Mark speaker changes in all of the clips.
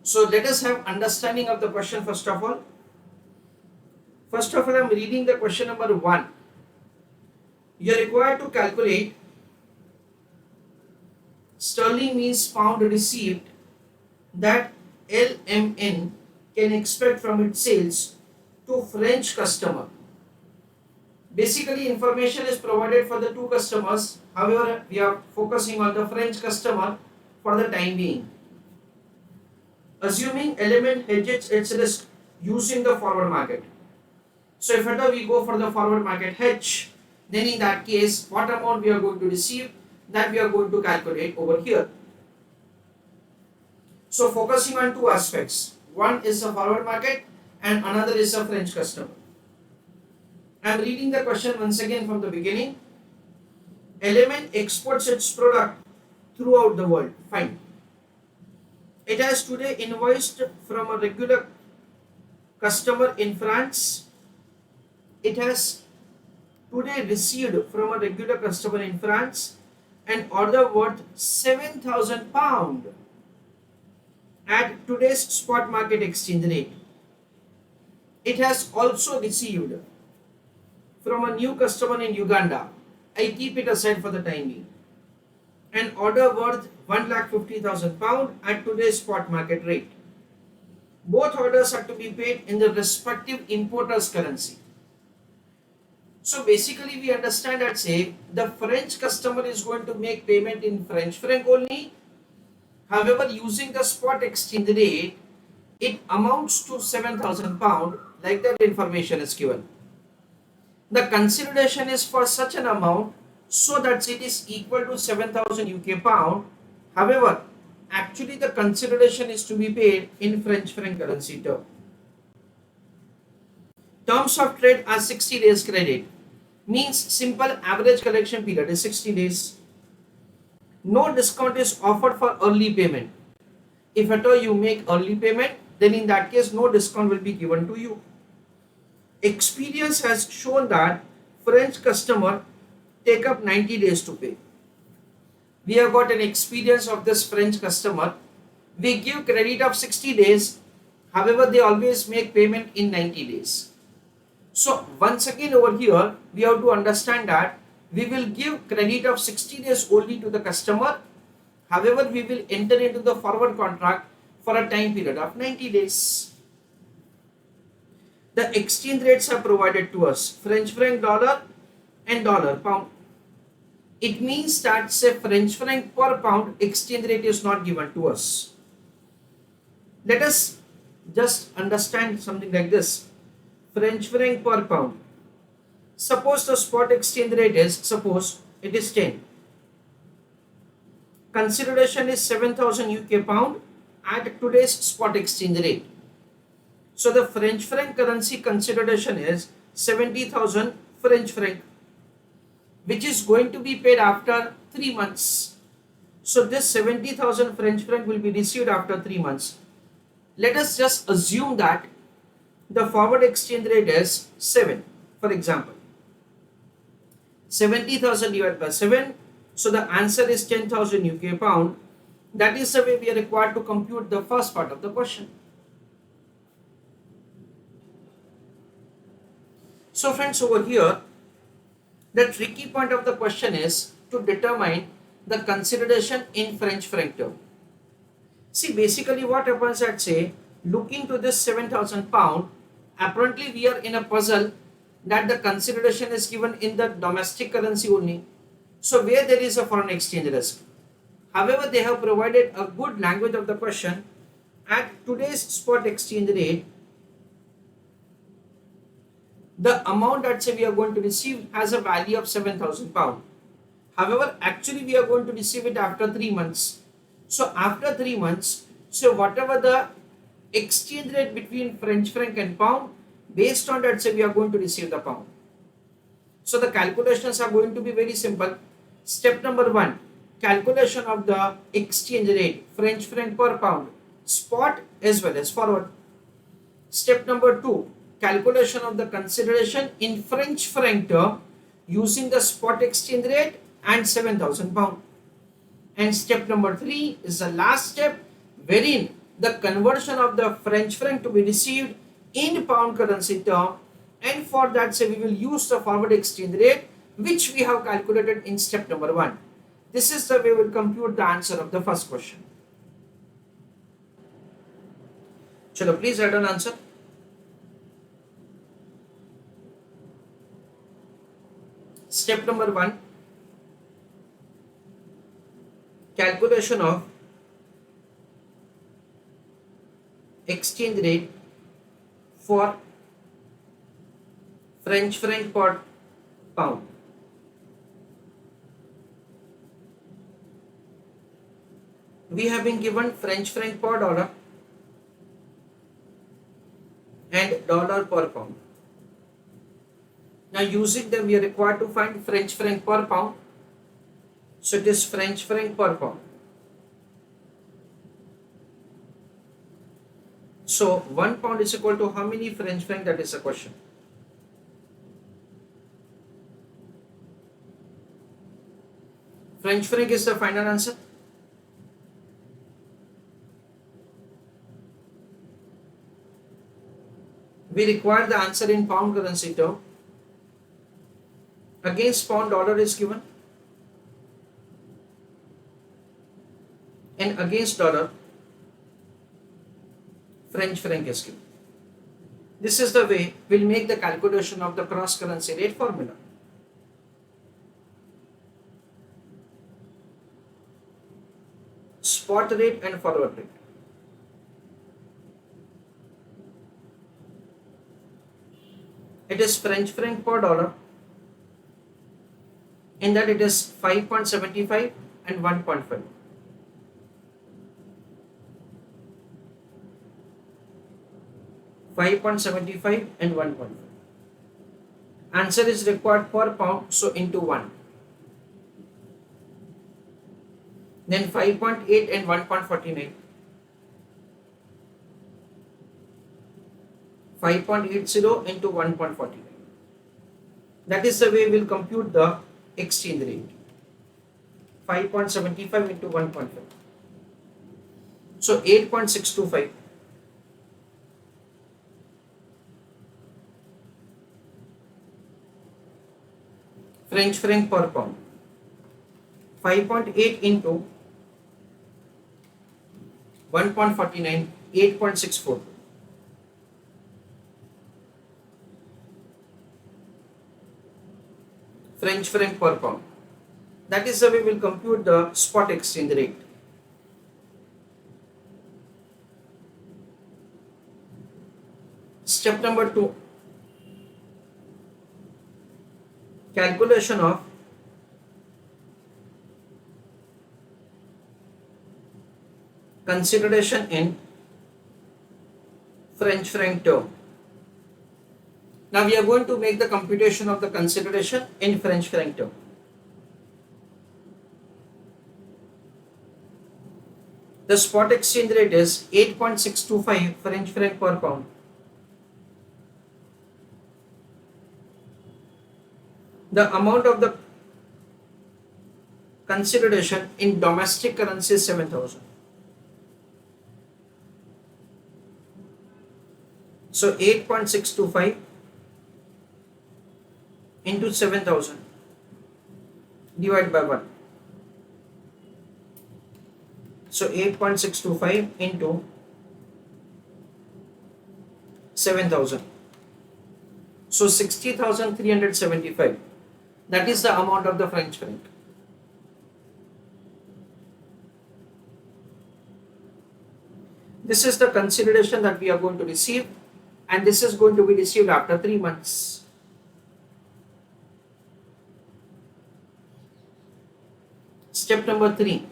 Speaker 1: So let us have understanding of the question first of all. First of all, I am reading the question number 1. You are required to calculate sterling means pound received that LMN can expect from its sales to French customer. Basically, information is provided for the two customers. However, we are focusing on the French customer for the time being. Assuming element hedges its risk using the forward market. So if at all we go for the forward market hedge, then in that case, what amount we are going to receive, that we are going to calculate over here. So focusing on two aspects. One is the forward market and another is the French customer. I am reading the question once again from the beginning. Element exports its product throughout the world. Fine. It has today invoiced from a regular customer in France. It has today received from a regular customer in France an order worth 7,000 pound at today's spot market exchange rate. It has also received from a new customer in Uganda. I keep it aside for the time being. An order worth 1,50,000 pound at today's spot market rate. Both orders are to be paid in the respective importer's currency. So basically we understand that say the French customer is going to make payment in French franc only. However, using the spot exchange rate, it amounts to 7,000 pound, like that information is given. The consideration is for such an amount so that it is equal to 7,000 UK pound. However, actually the consideration is to be paid in French franc currency term. Terms of trade are 60 days credit. Means simple average collection period is 60 days. No discount is offered for early payment. If at all you make early payment, then in that case no discount will be given to you. Experience has shown that French customer take up 90 days to pay. We have got an experience of this French customer. We give credit of 60 days. However, they always make payment in 90 days. So once again over here, we have to understand that we will give credit of 60 days only to the customer. However, we will enter into the forward contract for a time period of 90 days. The exchange rates are provided to us, French franc dollar and dollar pound. It means that say French franc per pound exchange rate is not given to us. Let us just understand something like this. French franc per pound. Suppose the spot exchange rate is, suppose it is 10. Consideration is 7,000 UK pound at today's spot exchange rate. So the French franc currency consideration is 70,000 French franc, which is going to be paid after 3 months. So this 70,000 French franc will be received after 3 months. Let us just assume that the forward exchange rate is 7, for example. 70,000 divided by 7. So the answer is 10,000 UK pound. That is the way we are required to compute the first part of the question. So friends, over here, the tricky point of the question is to determine the consideration in French franc term. See, basically what happens at say, looking to this 7,000 pound, apparently we are in a puzzle that the consideration is given in the domestic currency only. So where there is a foreign exchange risk. However, they have provided a good language of the question. At today's spot exchange rate, the amount that say we are going to receive has a value of 7,000 pound. However, actually we are going to receive it after 3 months. So after 3 months, so whatever the exchange rate between French franc and pound, based on that say we are going to receive the pound. So the calculations are going to be very simple. Step number 1, calculation of the exchange rate French franc per pound, spot as well as forward. Step number 2, calculation of the consideration in French franc term using the spot exchange rate and 7,000 pound. And step number 3 is the last step, wherein the conversion of the French franc to be received in pound currency term, and for that say we will use the forward exchange rate which we have calculated in step number 1. This is the way we will compute the answer of the first question. Chalo, please write down answer. Step number 1, calculation of exchange rate for French franc per pound. We have been given French franc per dollar and dollar per pound. Now using them we are required to find French franc per pound. So it is French franc per pound. So 1 pound is equal to how many French franc? That is the question. French franc is the final answer. We require the answer in pound currency term. Against pound, dollar is given, and against dollar French franc is given. This is the way we'll make the calculation of the cross currency rate formula. Spot rate and forward rate. It is French franc per dollar. In that it is 5.75 and 1.5. $5.75 and 1.5. Answer is required per pound, so into 1. Then 5.8 and 1.49. 5.80 into 1.49. That is the way we will compute the exchange rate. 5.75 into 1.5. So 8.625. French franc per pound. 5.8 into 1.49, 8.64. French franc per pound. That is the way we will compute the spot exchange rate. Step number 2, calculation of consideration in French franc term. Now we are going to make the computation of the consideration in French franc term. The spot exchange rate is 8.625 French franc per pound. The amount of the consideration in domestic currency is 7,000. So 8.625 into 7,000 divided by 1. So 8.625 into 7,000. So 60,375. That is the amount of the French franc. This is the consideration that we are going to receive, and this is going to be received after 3 months. Step number 3,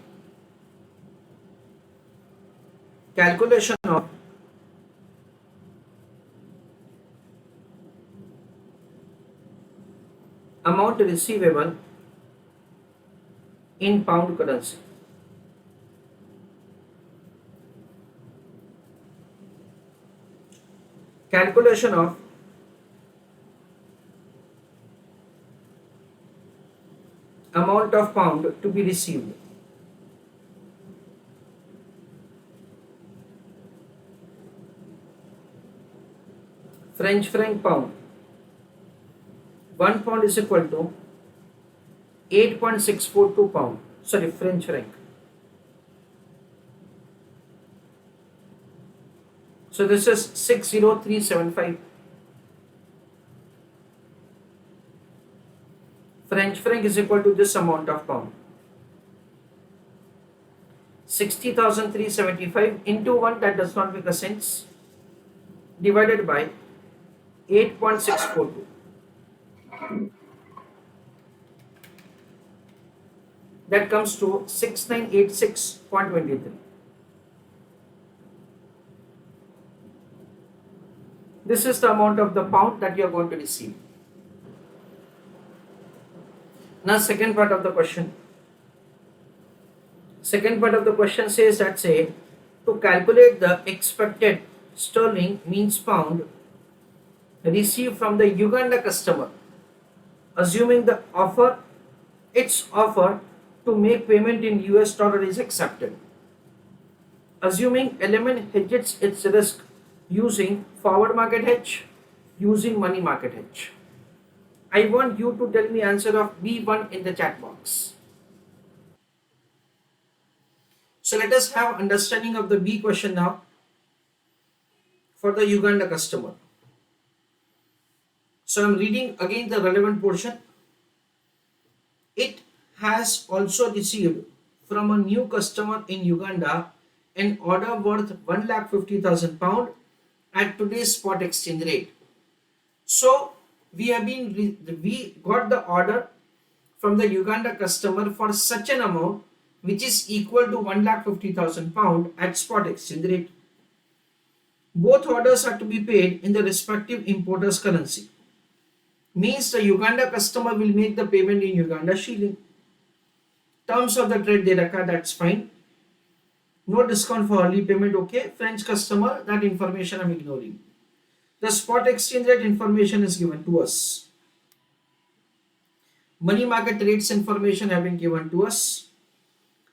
Speaker 1: calculation of amount receivable in pound currency. Calculation of amount of pound to be received. French franc pound. 1 pound is equal to 8.642 pound. Sorry, French franc. So this is 60375. French franc is equal to this amount of pound. 60,375 into 1, that does not make a sense, divided by 8.642. That comes to 6986.23. This is the amount of the pound that you are going to receive. Now second part of the question. Second part of the question says that to calculate the expected sterling means pound received from the Uganda customer, assuming the its offer to make payment in US dollar is accepted. Assuming element hedges its risk using forward market hedge, using money market hedge. I want you to tell me answer of B1 in the chat box. So let us have understanding of the B question now for the Uganda customer. So I am reading again the relevant portion. It has also received from a new customer in Uganda an order worth 1,50,000 pound at today's spot exchange rate. So we got the order from the Uganda customer for such an amount which is equal to 1,50,000 pound at spot exchange rate. Both orders are to be paid in the respective importer's currency. Means the Uganda customer will make the payment in Uganda shilling. Terms of the trade they rakha, that's fine. No discount for early payment, okay. French customer, that information I'm ignoring. The spot exchange rate information is given to us. Money market rates information have been given to us.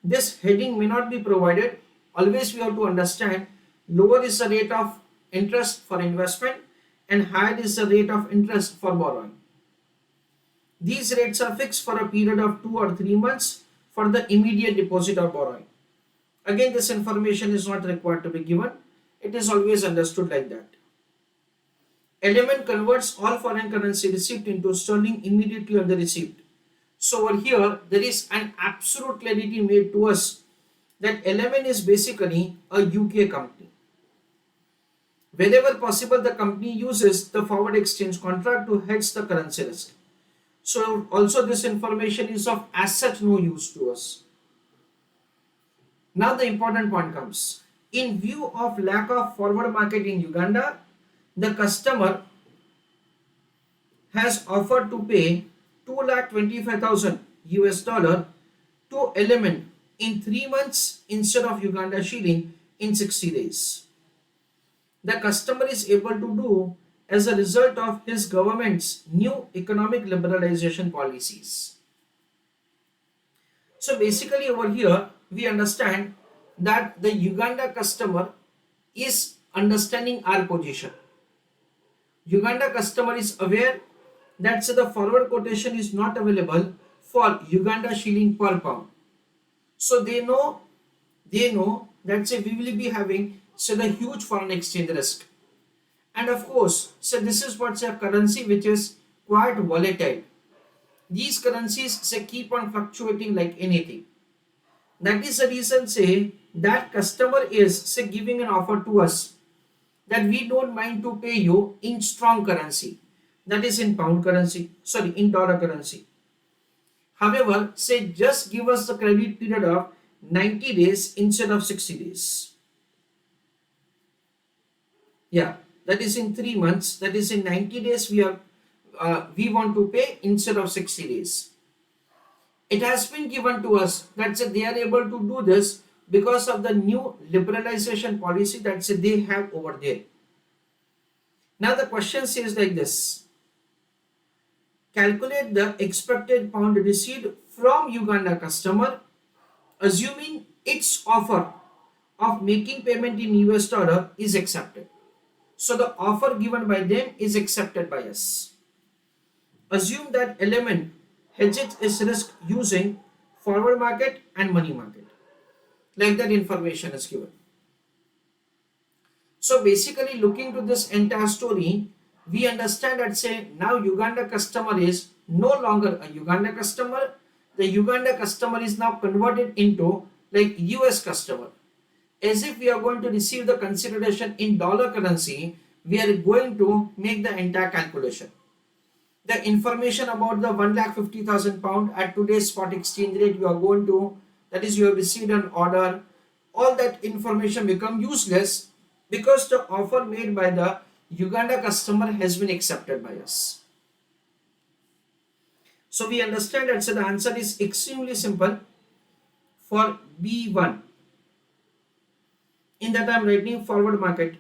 Speaker 1: This heading may not be provided. Always we have to understand lower is the rate of interest for investment and higher is the rate of interest for borrowing. These rates are fixed for a period of 2 or 3 months for the immediate deposit or borrowing. Again, this information is not required to be given. It is always understood like that. Element converts all foreign currency received into sterling immediately on the receipt. So over here, there is an absolute clarity made to us that Element is basically a UK company. Wherever possible, the company uses the forward exchange contract to hedge the currency risk. So also this information is of as such no use to us. Now the important point comes. In view of lack of forward market in Uganda, the customer has offered to pay 2,25,000 US dollar to Element in 3 months instead of Uganda shilling in 60 days. The customer is able to do as a result of his government's new economic liberalization policies. So basically over here we understand that the Uganda customer is understanding our position. Uganda customer is aware that the forward quotation is not available for Uganda shilling per pound. So they know that we will be having the huge foreign exchange risk. And of course, this is what's a currency which is quite volatile. These currencies keep on fluctuating like anything. That is the reason that customer is giving an offer to us that we don't mind to pay you in strong currency, that is in pound currency, in dollar currency. However, just give us the credit period of 90 days instead of 60 days. Yeah, that is in 3 months, that is in 90 days we want to pay instead of 60 days. It has been given to us that they are able to do this because of the new liberalization policy that they have over there. Now the question says like this. Calculate the expected pound received from Uganda customer assuming its offer of making payment in US dollar is accepted. So the offer given by them is accepted by us. Assume that element hedges its risk using forward market and money market. Like that information is given. So basically looking to this entire story, we understand that say now Uganda customer is no longer a Uganda customer. The Uganda customer is now converted into like US customer. As if we are going to receive the consideration in dollar currency, we are going to make the entire calculation. The information about the 1,50,000 pound at today's spot exchange rate you are going to, that is you have received an order, all that information become useless because the offer made by the Uganda customer has been accepted by us. So we understand that so the answer is extremely simple for B1. In that I am writing forward market.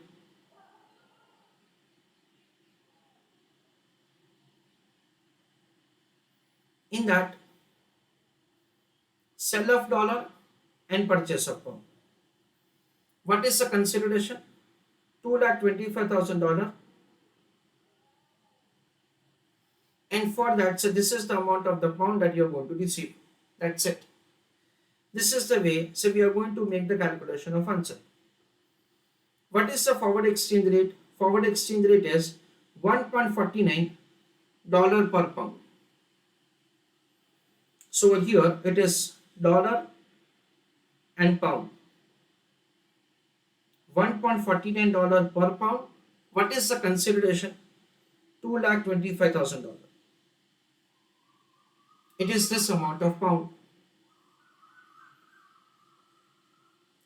Speaker 1: In that sell of dollar and purchase of pound. What is the consideration? $225,000, and for that, so this is the amount of the pound that you are going to receive. That's it. This is the way, so we are going to make the calculation of answer. What is the forward exchange rate? Forward exchange rate is $1.49 per pound. So here it is dollar and pound. $1.49 per pound. What is the consideration? $225,000. It is this amount of pound.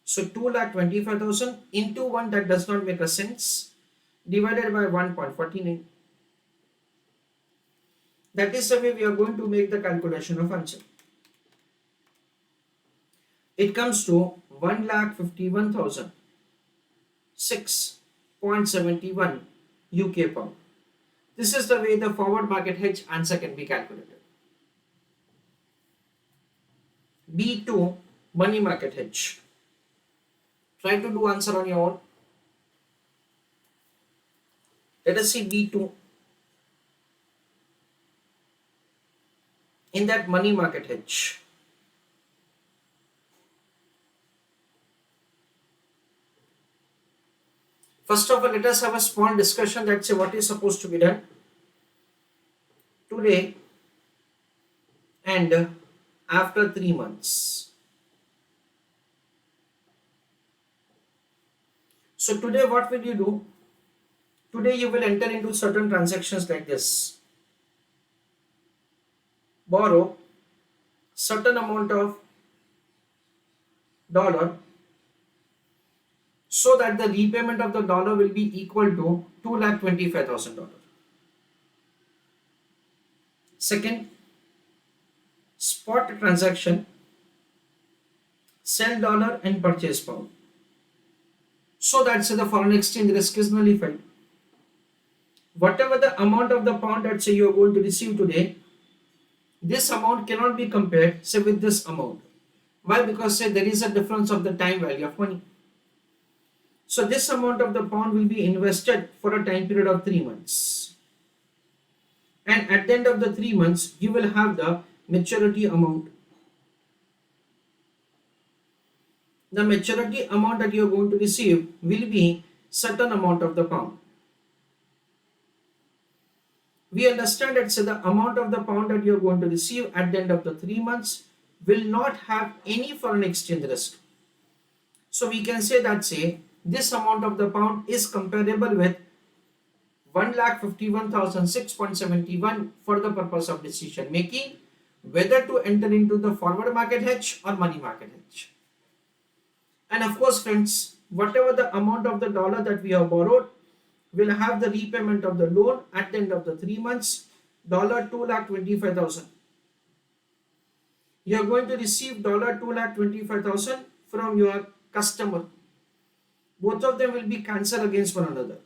Speaker 1: So 2,25,000 into 1, that does not make a sense, divided by 1.49. That is the way we are going to make the calculation of answer. It comes to 1,51,006.71 UK pound. This is the way the forward market hedge answer can be calculated. B2, money market hedge. Try to do answer on your own. Let us see B2. In that money market hedge, first of all, let us have a small discussion that say what is supposed to be done today and after 3 months. So today what will you do? Today you will enter into certain transactions like this. Borrow certain amount of dollar so that the repayment of the dollar will be equal to $225,000. Second, spot transaction, sell dollar and purchase pound. So that the foreign exchange risk is nullified. Whatever the amount of the pound that say you are going to receive today, this amount cannot be compared say with this amount. Why? Because say there is a difference of the time value of money. So this amount of the pound will be invested for a time period of 3 months. And at the end of the 3 months, you will have the maturity amount. The maturity amount that you are going to receive will be certain amount of the pound. We understand that so the amount of the pound that you are going to receive at the end of the 3 months will not have any foreign exchange risk. So we can say that say this amount of the pound is comparable with 1,51,006.71 for the purpose of decision making whether to enter into the forward market hedge or money market hedge. And of course friends, whatever the amount of the dollar that we have borrowed will have the repayment of the loan at the end of the 3 months, $225,000. You are going to receive $225,000 from your customer. Both of them will be cancelled against one another.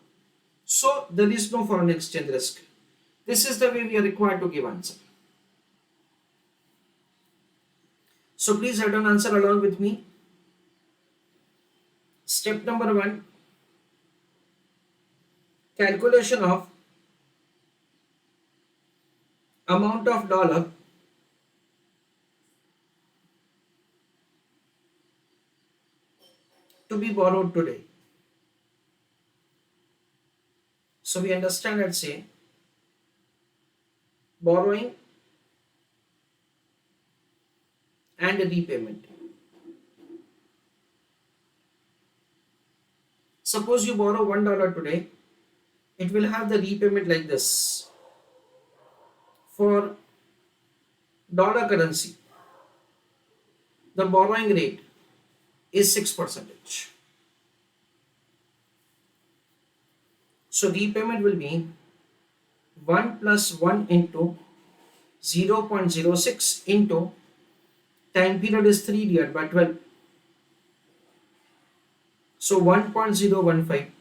Speaker 1: So there is no foreign exchange risk. This is the way we are required to give answer. So please write down answer along with me. Step number 1. calculation of amount of dollar to be borrowed today. So we understand, let's say, borrowing and repayment. Suppose you borrow $1 today, it will have the repayment like this. For dollar currency, the borrowing rate is 6%. So repayment will be 1 plus 1 into 0.06 into time period is 3 divided by 12. So 1.015.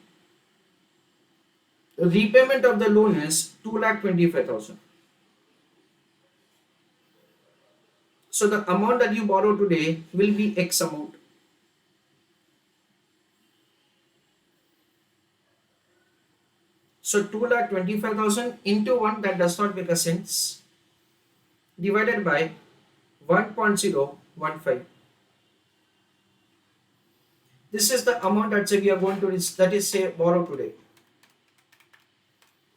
Speaker 1: The repayment of the loan is 2,25,000. So the amount that you borrow today will be X amount. So 2,25,000 into 1, that does not make a sense, divided by 1.015. This is the amount that say we are going to, that is say borrow today.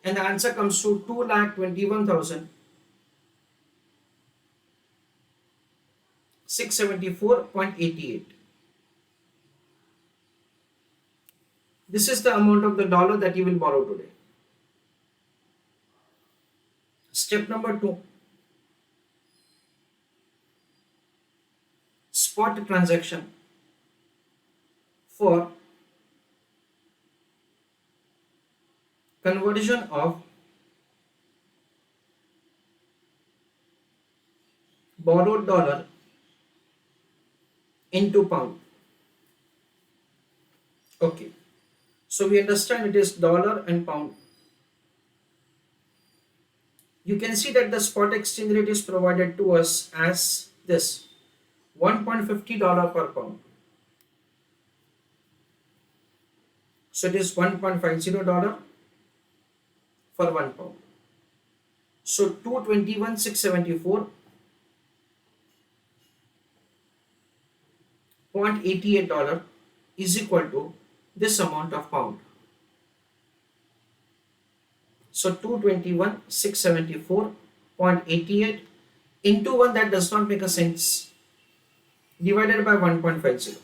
Speaker 1: And the answer comes to 2,21,674.88. This is the amount of the dollar that you will borrow today. Step number 2. Spot transaction for conversion of borrowed dollar into pound. Okay, so we understand it is dollar and pound. You can see that the spot exchange rate is provided to us as this, $1.50 per pound. So it is $1.50 for 1 pound. So 221,674.88 is equal to this amount of pound. So 221,674.88 into 1, that does not make a sense, divided by 1.50.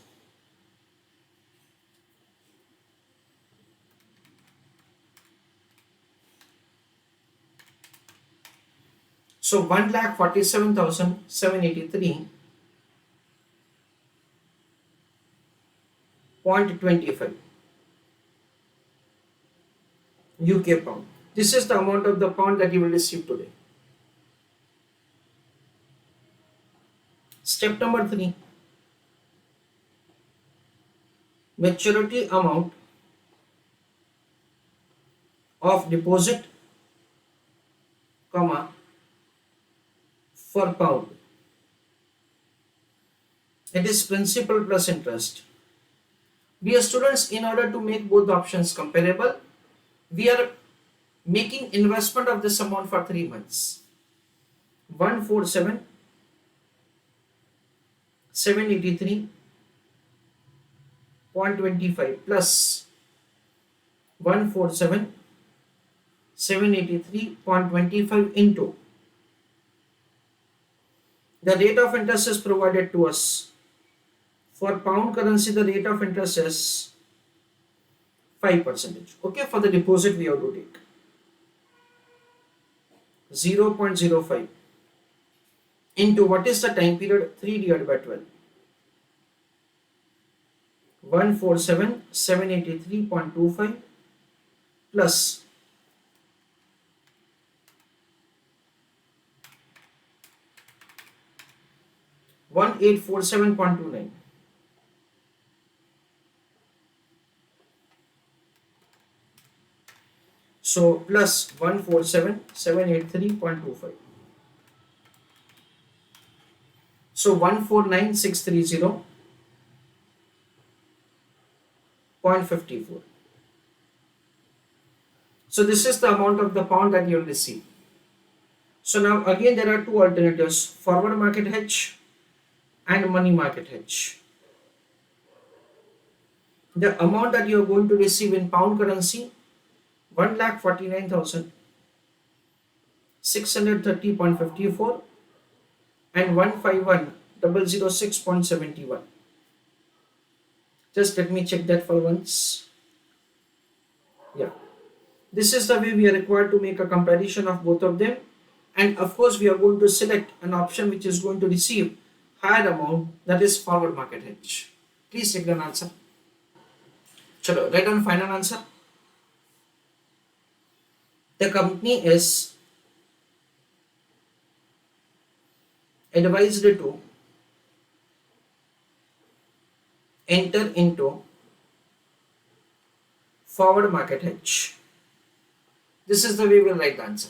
Speaker 1: So 1,47,783.25 UK pound. This is the amount of the pound that you will receive today. Step number 3. Maturity amount of deposit, comma, for pound. It is principal plus interest. Dear students, in order to make both options comparable, we are making investment of this amount for 3 months. 147,783.25 plus 147,783.25 into the rate of interest is provided to us. For pound currency, the rate of interest is 5%. Okay, for the deposit we have to take 0.05 into what is the time period, 3 divided by 12. 147,783.25 plus 1,847.29. So plus 147,783.25. So 149,630.54. So this is the amount of the pound that you will receive. So now again there are two alternatives, forward market hedge and money market hedge. The amount that you are going to receive in pound currency, 1,49,630.54 and 151,006.71. Just let me check that for once. Yeah, this is the way we are required to make a comparison of both of them, and of course we are going to select an option which is going to receive higher amount, that is forward market hedge. Please check the answer. Chalo, write down final answer. The company is advised to enter into forward market hedge. This is the way we'll write the answer.